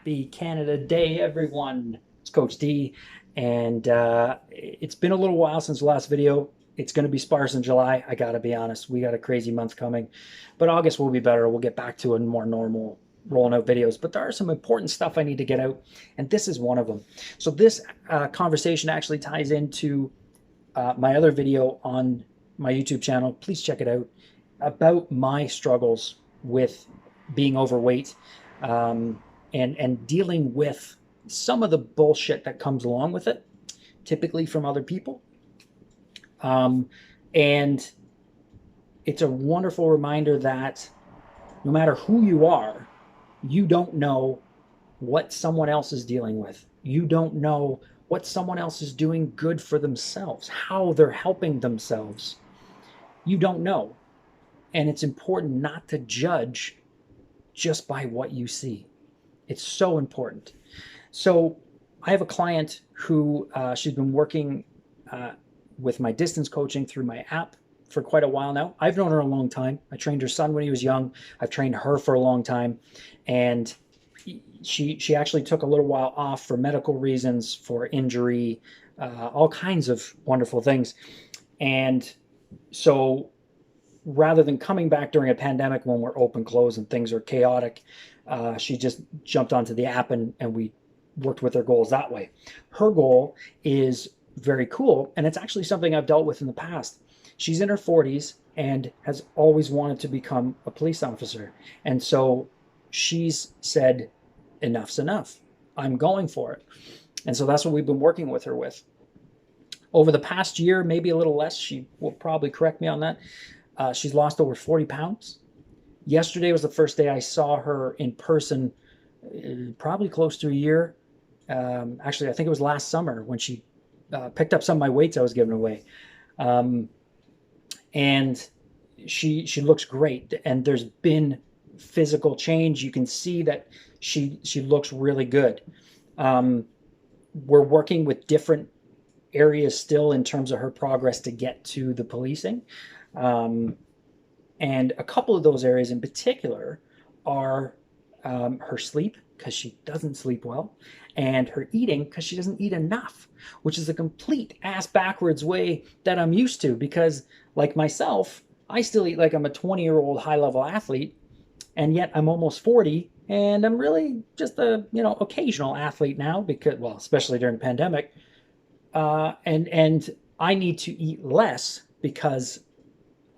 Happy Canada Day, everyone. It's Coach D, and it's been a little while since the last video. It's going to be sparse in July. I got to be honest. We got a crazy month coming, but August will be better. We'll get back to a more normal rolling out videos, but there are some important stuff I need to get out, and this is one of them. So this conversation actually ties into my other video on my YouTube channel. Please check it out, about my struggles with being overweight, and dealing with some of the bullshit that comes along with it, typically from other people. And it's a wonderful reminder that no matter who you are, you don't know what someone else is dealing with. You don't know what someone else is doing good for themselves, how they're helping themselves. You don't know. And it's important not to judge just by what you see. It's so important. So I have a client who she's been working with my distance coaching through my app for quite a while now. I've known her a long time. I trained her son when he was young. I've trained her for a long time. And she actually took a little while off for medical reasons, for injury, all kinds of wonderful things. And so rather than coming back during a pandemic when we're open, close, and things are chaotic, she just jumped onto the app and we worked with her goals that way. Her goal is very cool, and it's actually something I've dealt with in the past. She's in her 40s and has always wanted to become a police officer. And so she's said, enough's enough. I'm going for it. And so that's what we've been working with her with. Over the past year, maybe a little less, she will probably correct me on that, she's lost over 40 pounds. Yesterday was the first day I saw her in person, probably close to a year. Actually, I think it was last summer when she picked up some of my weights I was giving away. And she looks great. And there's been physical change. You can see that she looks really good. We're working with different areas still in terms of her progress to get to the policing. And a couple of those areas in particular are her sleep, because she doesn't sleep well, and her eating, because she doesn't eat enough, which is a complete ass backwards way that I'm used to, because like myself, I still eat like I'm a 20-year-old high-level athlete, and yet I'm almost 40, and I'm really just a, occasional athlete now, because, well, especially during the pandemic, and I need to eat less because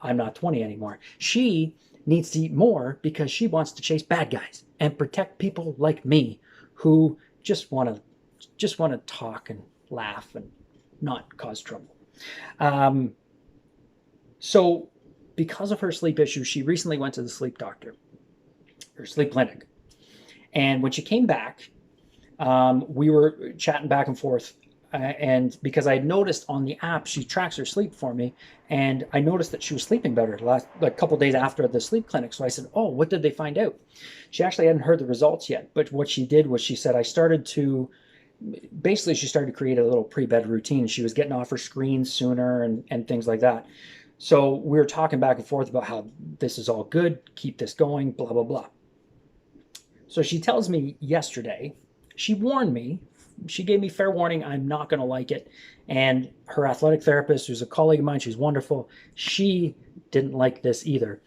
I'm not 20 anymore. She needs to eat more because she wants to chase bad guys and protect people like me who just want to talk and laugh and not cause trouble. So because of her sleep issues, she recently went to the sleep doctor, her sleep clinic. And when she came back, we were chatting back and forth. And because I had noticed on the app, she tracks her sleep for me, and I noticed that she was sleeping better a couple days after the sleep clinic. So I said, oh, what did they find out? She actually hadn't heard the results yet, but what she did was she said, she started to create a little pre-bed routine. She was getting off her screen sooner and things like that. So we were talking back and forth about how this is all good, keep this going, blah, blah, blah. So she tells me yesterday, she warned me, she gave me fair warning, I'm not going to like it. And her athletic therapist, who's a colleague of mine, she's wonderful, she didn't like this either.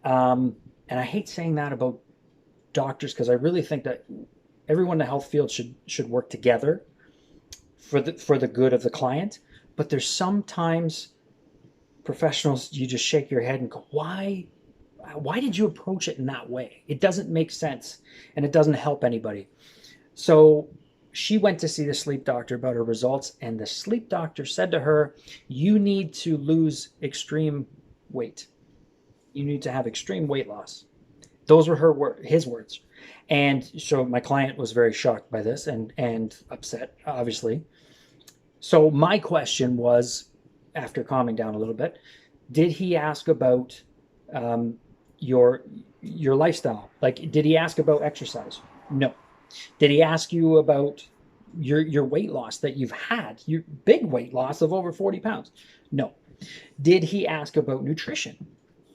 And I hate saying that about doctors, because I really think that everyone in the health field should work together for the good of the client. But there's sometimes professionals, you just shake your head and go, why did you approach it in that way? It doesn't make sense, and it doesn't help anybody. So she went to see the sleep doctor about her results, and the sleep doctor said to her, you need to lose extreme weight. You need to have extreme weight loss. Those were his words. And so my client was very shocked by this and upset, obviously. So my question was, after calming down a little bit, did he ask about your lifestyle? Like, did he ask about exercise? No. Did he ask you about your weight loss that you've had, your big weight loss of over 40 pounds? No. Did he ask about nutrition?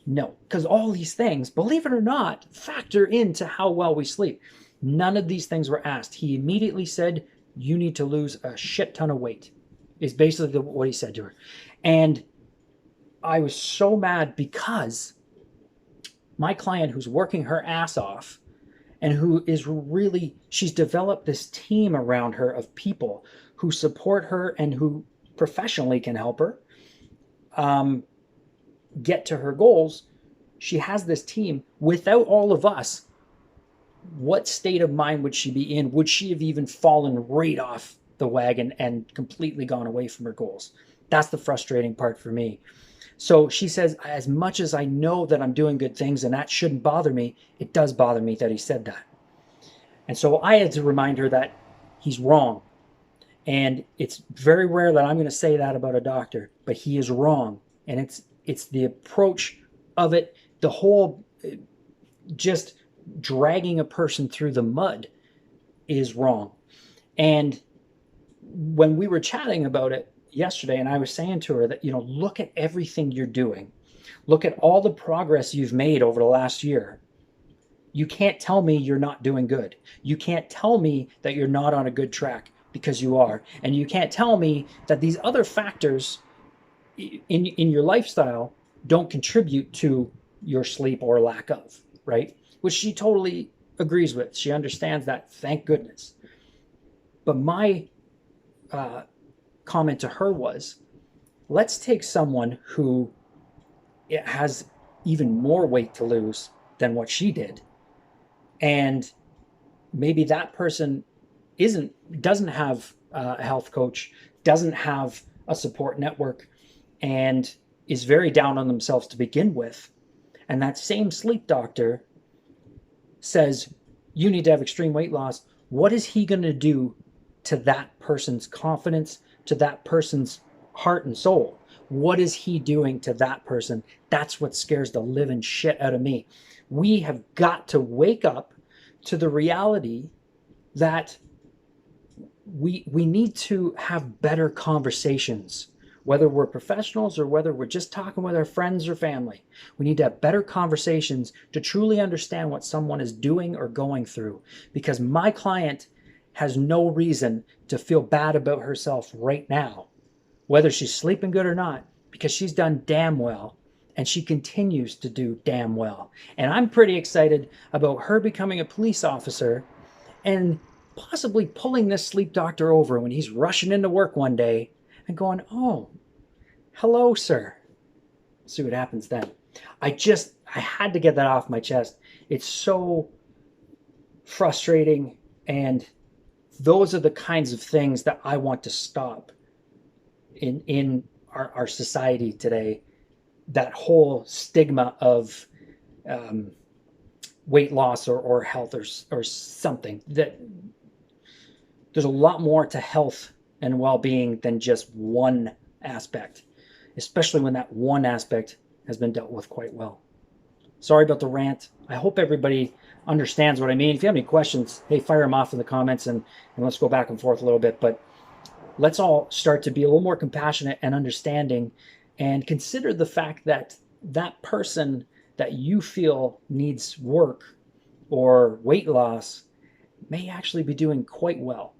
No, because all these things, believe it or not, factor into how well we sleep. None of these things were asked. He immediately said, you need to lose a shit ton of weight, is basically what he said to her. And I was so mad because my client, who's working her ass off and who is really, she's developed this team around her of people who support her and who professionally can help her get to her goals. She has this team. Without all of us, what state of mind would she be in? Would she have even fallen right off the wagon and completely gone away from her goals? That's the frustrating part for me. So she says, as much as I know that I'm doing good things and that shouldn't bother me, it does bother me that he said that. And so I had to remind her that he's wrong. And it's very rare that I'm going to say that about a doctor, but he is wrong. And it's the approach of it, the whole just dragging a person through the mud is wrong. And when we were chatting about it yesterday, and I was saying to her that, look at everything you're doing. Look at all the progress you've made over the last year. You can't tell me you're not doing good. You can't tell me that you're not on a good track, because you are. And you can't tell me that these other factors in your lifestyle don't contribute to your sleep or lack of, right? Which she totally agrees with. She understands that, thank goodness. But my comment to her was, let's take someone who has even more weight to lose than what she did. And maybe that person doesn't have a health coach, doesn't have a support network, and is very down on themselves to begin with. And that same sleep doctor says, you need to have extreme weight loss. What is he going to do to that person's confidence, to that person's heart and soul? What is he doing to that person? That's what scares the living shit out of me. We have got to wake up to the reality that we need to have better conversations, whether we're professionals or whether we're just talking with our friends or family. We need to have better conversations to truly understand what someone is doing or going through, because my client has no reason to feel bad about herself right now, whether she's sleeping good or not, because she's done damn well and she continues to do damn well. And I'm pretty excited about her becoming a police officer and possibly pulling this sleep doctor over when he's rushing into work one day and going, oh, hello, sir. See what happens then. I had to get that off my chest. It's so frustrating, and those are the kinds of things that I want to stop in our society today. That whole stigma of weight loss or health or something. That there's a lot more to health and well-being than just one aspect, especially when that one aspect has been dealt with quite well. Sorry about the rant. I hope everybody understands what I mean. If you have any questions, hey, fire them off in the comments and let's go back and forth a little bit. But let's all start to be a little more compassionate and understanding, and consider the fact that that person that you feel needs work or weight loss may actually be doing quite well.